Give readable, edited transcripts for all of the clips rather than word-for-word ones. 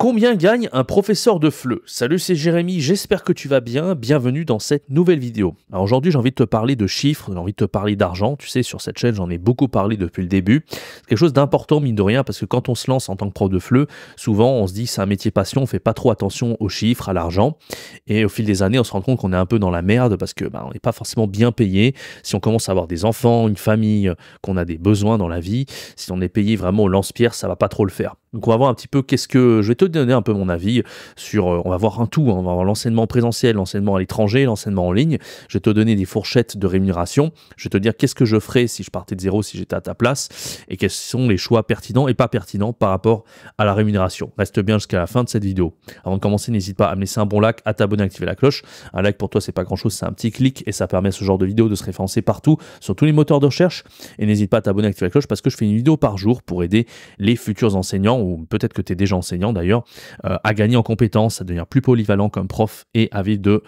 Combien gagne un professeur de FLE? Salut, c'est Jérémy, j'espère que tu vas bien. Bienvenue dans cette nouvelle vidéo. Alors aujourd'hui, j'ai envie de te parler de chiffres, j'ai envie de te parler d'argent. Tu sais, sur cette chaîne, j'en ai beaucoup parlé depuis le début. C'est quelque chose d'important, mine de rien, parce que quand on se lance en tant que prof de FLE, souvent on se dit c'est un métier passion, on fait pas trop attention aux chiffres, à l'argent. Et au fil des années, on se rend compte qu'on est un peu dans la merde parce que on n'est pas forcément bien payé. Si on commence à avoir des enfants, une famille, qu'on a des besoins dans la vie, si on est payé vraiment au lance-pierre, ça va pas trop le faire. Donc on va voir un petit peu je vais te donner un peu mon avis sur, on va voir un tout, hein. On va voir l'enseignement présentiel, l'enseignement à l'étranger, l'enseignement en ligne. Je vais te donner des fourchettes de rémunération. Je vais te dire qu'est-ce que je ferais si je partais de zéro, si j'étais à ta place, et quels sont les choix pertinents et pas pertinents par rapport à la rémunération. Reste bien jusqu'à la fin de cette vidéo. Avant de commencer, n'hésite pas à me laisser un bon like, à t'abonner, à activer la cloche. Un like pour toi, c'est pas grand-chose, c'est un petit clic et ça permet à ce genre de vidéo de se référencer partout sur tous les moteurs de recherche. Et n'hésite pas à t'abonner, à activer la cloche parce que je fais une vidéo par jour pour aider les futurs enseignants, ou peut-être que tu es déjà enseignant d'ailleurs, à gagner en compétences, à devenir plus polyvalent comme prof et à vivre de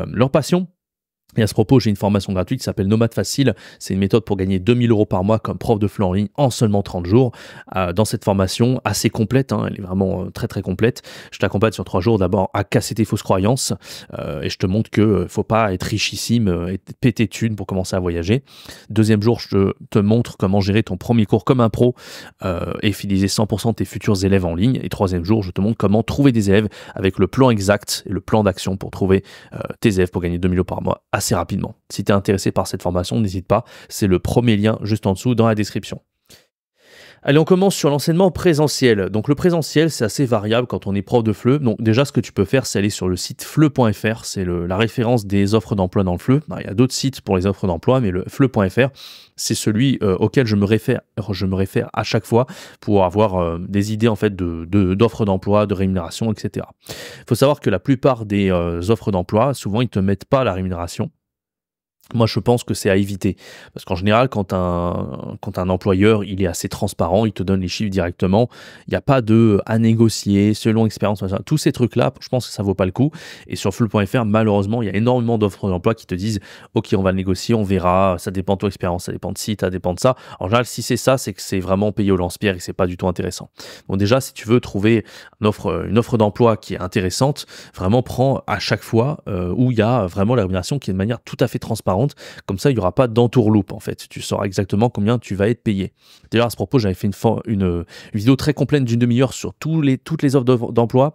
leur passion. Et à ce propos, j'ai une formation gratuite qui s'appelle Nomade Facile. C'est une méthode pour gagner 2000 € par mois comme prof de FLE en ligne en seulement 30 jours. Dans cette formation assez complète, hein, elle est vraiment très très complète, je t'accompagne sur 3 jours d'abord à casser tes fausses croyances et je te montre que faut pas être richissime et péter de thunes pour commencer à voyager. Deuxième jour, je te montre comment gérer ton premier cours comme un pro et fidéliser 100% de tes futurs élèves en ligne. Et troisième jour, je te montre comment trouver des élèves avec le plan exact et le plan d'action pour trouver tes élèves pour gagner 2000 € par mois assez rapidement. Si tu es intéressé par cette formation, n'hésite pas, c'est le premier lien juste en dessous dans la description. Allez, on commence sur l'enseignement présentiel. Donc le présentiel, c'est assez variable quand on est prof de FLE. Donc déjà, ce que tu peux faire, c'est aller sur le site FLE.fr, c'est la référence des offres d'emploi dans le FLE. Il y a d'autres sites pour les offres d'emploi, mais le FLE.fr, c'est celui auquel je me réfère à chaque fois pour avoir des idées en fait d'offres d'emploi, de rémunération, etc. Il faut savoir que la plupart des offres d'emploi, souvent, ils ne te mettent pas la rémunération. Moi, je pense que c'est à éviter. Parce qu'en général, quand un employeur il est assez transparent, il te donne les chiffres directement, il n'y a pas à négocier, selon expérience, tous ces trucs-là, je pense que ça ne vaut pas le coup. Et sur FLE.fr, malheureusement, il y a énormément d'offres d'emploi qui te disent « Ok, on va le négocier, on verra, ça dépend de ton expérience, ça dépend de ci, ça dépend de ça. » En général, si c'est ça, c'est que c'est vraiment payé au lance-pierre et que ce n'est pas du tout intéressant. Bon, déjà, si tu veux trouver une offre d'emploi qui est intéressante, vraiment prends à chaque fois où il y a vraiment la rémunération qui est de manière tout à fait transparente. Comme ça, il n'y aura pas d'entourloupe en fait. Tu sauras exactement combien tu vas être payé. D'ailleurs, à ce propos, j'avais fait une vidéo très complète d'une demi-heure sur toutes les offres d'emploi.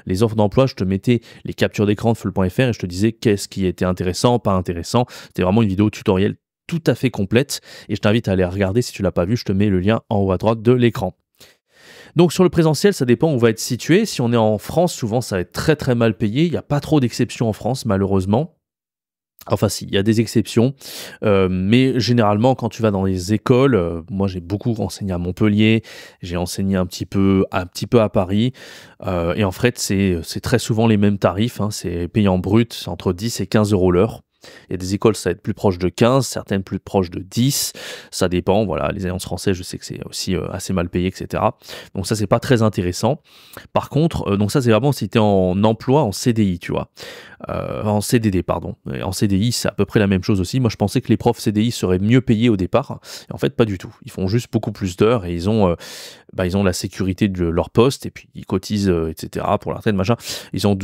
Les offres d'emploi, je te mettais les captures d'écran de FLE.fr et je te disais qu'est-ce qui était intéressant, pas intéressant. C'était vraiment une vidéo tutoriel tout à fait complète et je t'invite à aller regarder si tu ne l'as pas vu. Je te mets le lien en haut à droite de l'écran. Donc sur le présentiel, ça dépend où on va être situé. Si on est en France, souvent ça va être très très mal payé. Il n'y a pas trop d'exceptions en France, malheureusement. Enfin si, il y a des exceptions, mais généralement quand tu vas dans les écoles, moi j'ai beaucoup enseigné à Montpellier, j'ai enseigné un petit peu à Paris, et en fait c'est très souvent les mêmes tarifs, hein, c'est payé en brut, c'est entre 10 et 15 € l'heure. Il y a des écoles, ça va être plus proche de 15, certaines plus proches de 10, ça dépend, voilà, les alliances françaises, je sais que c'est aussi assez mal payé, etc. Donc ça, c'est pas très intéressant. Par contre, donc ça, c'est vraiment si tu es en emploi, en CDI, tu vois. En CDD, pardon. Et en CDI, c'est à peu près la même chose aussi. Moi, je pensais que les profs CDI seraient mieux payés au départ. Et en fait, pas du tout. Ils font juste beaucoup plus d'heures et ils ont la sécurité de leur poste et puis ils cotisent, etc. pour la retraite, machin. Ils ont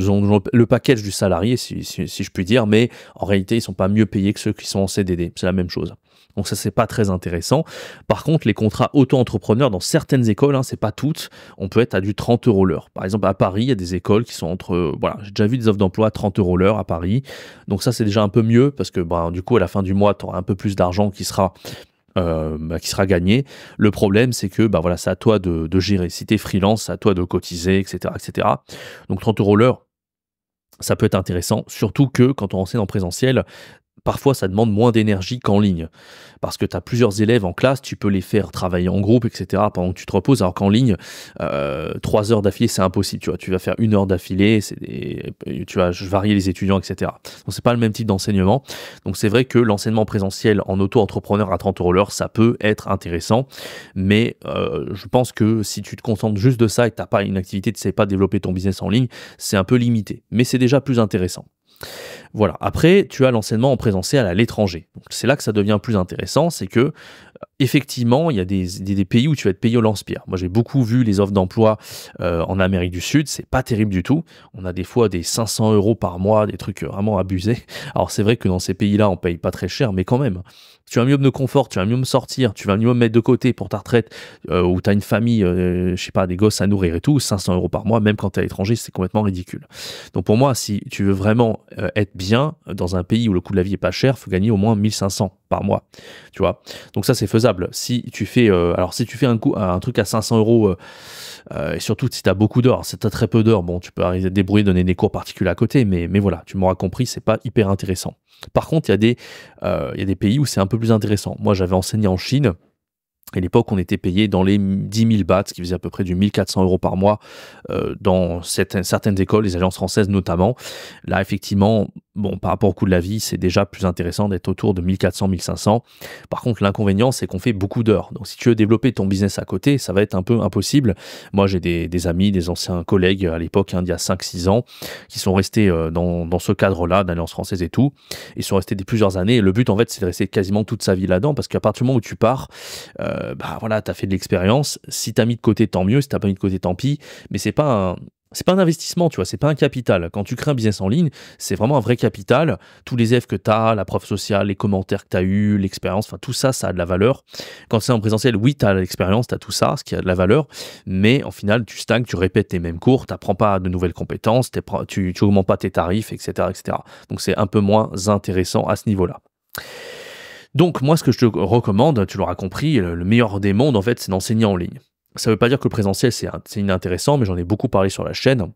le package du salarié, si je puis dire, mais en réalité, ils sont pas mieux payés que ceux qui sont en CDD. C'est la même chose. Donc ça, c'est pas très intéressant. Par contre, les contrats auto-entrepreneurs dans certaines écoles, hein, c'est pas toutes, on peut être à du 30 € l'heure. Par exemple, à Paris, il y a des écoles qui sont entre, j'ai déjà vu des offres d'emploi à 30 € l'heure à Paris. Donc ça, c'est déjà un peu mieux parce que du coup, à la fin du mois, tu auras un peu plus d'argent qui sera gagné. Le problème, c'est que c'est à toi de gérer. Si tu es freelance, c'est à toi de cotiser, etc., etc. Donc 30 € l'heure, ça peut être intéressant, surtout que quand on enseigne en présentiel, parfois ça demande moins d'énergie qu'en ligne. Parce que tu as plusieurs élèves en classe, tu peux les faire travailler en groupe, etc. pendant que tu te reposes, alors qu'en ligne, 3 heures d'affilée, c'est impossible. Tu vas faire 1 heure d'affilée, tu vas varier les étudiants, etc. Donc c'est pas le même type d'enseignement. Donc c'est vrai que l'enseignement présentiel en auto-entrepreneur à 30 € l'heure, ça peut être intéressant. Mais je pense que si tu te contentes juste de ça et que tu n'as pas une activité, tu ne sais pas développer ton business en ligne, c'est un peu limité. Mais c'est déjà plus intéressant. Voilà. Après, tu as l'enseignement en présentiel à l'étranger. Donc, c'est là que ça devient plus intéressant, c'est que effectivement, il y a des pays où tu vas être payé au lance-pierre. Moi, j'ai beaucoup vu les offres d'emploi en Amérique du Sud, c'est pas terrible du tout. On a des fois des 500 € par mois, des trucs vraiment abusés. Alors, c'est vrai que dans ces pays-là, on paye pas très cher, mais quand même. Tu as un minimum de confort, tu as un minimum sortir, tu vas un minimum mettre de côté pour ta retraite, ou tu as une famille, je sais pas, des gosses à nourrir et tout, 500 € par mois, même quand tu es à l'étranger, c'est complètement ridicule. Donc pour moi, si tu veux vraiment être bien dans un pays où le coût de la vie est pas cher, il faut gagner au moins 1500 par mois, tu vois. Donc ça, c'est faisable. Si tu fais, alors si tu fais un truc à 500 €, et surtout si tu as beaucoup d'heures, si tu as très peu d'heures, bon, tu peux arriver à te débrouiller, donner des cours particuliers à côté, mais voilà, tu m'auras compris, c'est pas hyper intéressant. Par contre, il y a des pays où c'est un peu plus intéressant. Moi, j'avais enseigné en Chine. À l'époque, on était payé dans les 10 000 bahts, ce qui faisait à peu près du 1400 € par mois dans certaines écoles, les agences françaises notamment. Là, effectivement, bon, par rapport au coût de la vie, c'est déjà plus intéressant d'être autour de 1400, 1500. Par contre, l'inconvénient, c'est qu'on fait beaucoup d'heures. Donc, si tu veux développer ton business à côté, ça va être un peu impossible. Moi, j'ai des amis, des anciens collègues à l'époque, d'il y a 5-6 ans, qui sont restés dans ce cadre-là, d'Alliance française et tout. Ils sont restés plusieurs années. Et le but, en fait, c'est de rester quasiment toute sa vie là-dedans, parce qu'à partir du moment où tu pars, bah voilà, tu as fait de l'expérience. Si tu as mis de côté, tant mieux. Si tu n'as pas mis de côté, tant pis. Mais c'est pas un investissement, tu vois, c'est pas un capital. Quand tu crées un business en ligne, c'est vraiment un vrai capital. Tous les élèves que tu as, la preuve sociale, les commentaires que tu as eus, l'expérience, enfin tout ça, ça a de la valeur. Quand c'est en présentiel, oui, tu as l'expérience, tu as tout ça, ce qui a de la valeur, mais en final, tu stagnes, tu répètes les mêmes cours, tu n'apprends pas de nouvelles compétences, tu augmentes pas tes tarifs, etc., etc. Donc c'est un peu moins intéressant à ce niveau-là. Donc moi, ce que je te recommande, tu l'auras compris, le meilleur des mondes, en fait, c'est d'enseigner en ligne. Ça ne veut pas dire que le présentiel, c'est inintéressant, mais j'en ai beaucoup parlé sur la chaîne.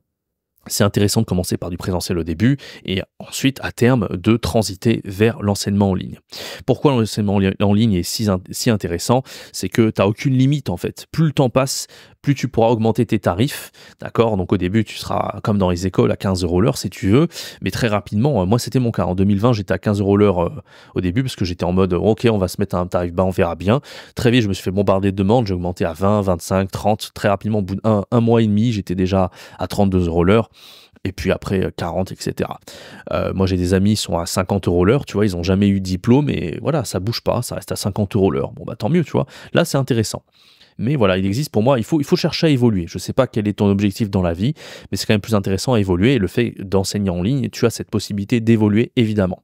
C'est intéressant de commencer par du présentiel au début et ensuite, à terme, de transiter vers l'enseignement en ligne. Pourquoi l'enseignement en ligne est si intéressant? C'est que tu n'as aucune limite, en fait. Plus le temps passe, plus tu pourras augmenter tes tarifs, d'accord? Donc au début, tu seras comme dans les écoles à 15 € l'heure si tu veux, mais très rapidement, moi c'était mon cas. En 2020, j'étais à 15 € l'heure au début parce que j'étais en mode ok, on va se mettre à un tarif bas, on verra bien. Très vite, je me suis fait bombarder de demandes, j'ai augmenté à 20, 25, 30. Très rapidement, au bout d'un mois et demi, j'étais déjà à 32 € l'heure. Et puis après 40, etc. Moi j'ai des amis, ils sont à 50 € l'heure, tu vois, ils n'ont jamais eu de diplôme et voilà, ça bouge pas, ça reste à 50 € l'heure. Bon bah tant mieux, tu vois. Là c'est intéressant. Mais voilà, il existe pour moi, il faut chercher à évoluer. Je ne sais pas quel est ton objectif dans la vie, mais c'est quand même plus intéressant à évoluer. Et le fait d'enseigner en ligne, tu as cette possibilité d'évoluer, évidemment.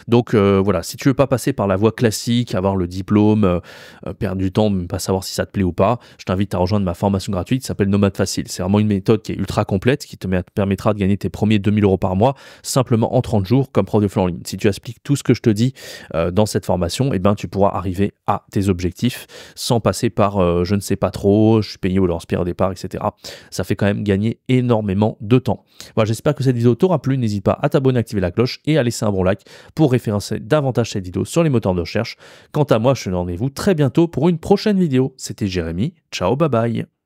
Donc voilà, si tu veux pas passer par la voie classique, avoir le diplôme, perdre du temps, même pas savoir si ça te plaît ou pas, je t'invite à rejoindre ma formation gratuite qui s'appelle Nomade Facile. C'est vraiment une méthode qui est ultra complète, qui te permettra de gagner tes premiers 2000 € par mois, simplement en 30 jours comme prof de FLE en ligne. Si tu expliques tout ce que je te dis dans cette formation, eh ben, tu pourras arriver à tes objectifs sans passer par je ne sais pas trop, je suis payé au lance-pierre au départ, etc. Ça fait quand même gagner énormément de temps. Voilà, j'espère que cette vidéo t'aura plu. N'hésite pas à t'abonner, à activer la cloche et à laisser un bon like pour référencer davantage cette vidéo sur les moteurs de recherche. Quant à moi, je te donne rendez-vous très bientôt pour une prochaine vidéo. C'était Jérémy. Ciao, bye bye.